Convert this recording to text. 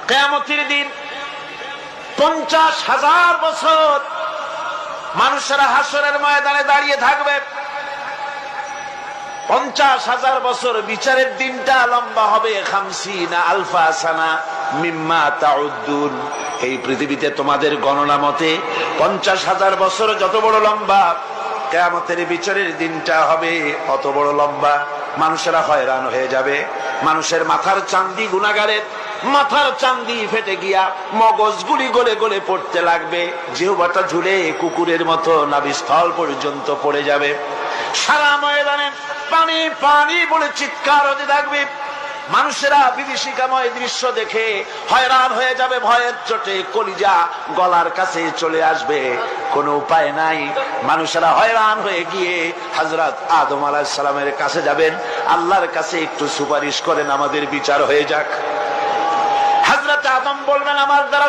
কিয়ামতের দিন 50,000 বছর মানুষেরা হাসরের ময়দানে দাঁড়িয়ে থাকবে। 50,000 বছর বিচারের দিনটা লম্বা হবে 50 আলফা সানা মিম্মা তাউদ্দুন। এই পৃথিবীতে তোমাদের গণনা মতে 50,000 বছর যত বড় লম্বা, কিয়ামতের বিচারের দিনটা হবে অত বড় লম্বা। মানুষেরা হয়রান হয়ে যাবে। মানুষের মাথার চান্দি, গুনাহগারের মাথার চান্দি ফেটে গিয়া মগজগুলি গলে গলে পড়তে লাগবে। জিহ্বাটা ঝুলে কুকুরের মতো নাভিস্থল পর্যন্ত পড়ে যাবে। সারা ময়দানে পানি পানি বলে চিৎকার হতে থাকবে। মানুষেরা বিভীষিকাময় দৃশ্য দেখে হয়রান হয়ে যাবে। ভয়ের চোটে কলিজা গলার কাছে চলে আসবে। কোনো উপায় নাই। মানুষেরা হয়রান হয়ে গিয়ে হযরত আদম আলাইহিস সালামের কাছে যাবেন। আল্লাহর কাছে একটু সুপারিশ করেন, আমাদের বিচার হয়ে যাক। হযরত আদম বলবেন, আমার দ্বারা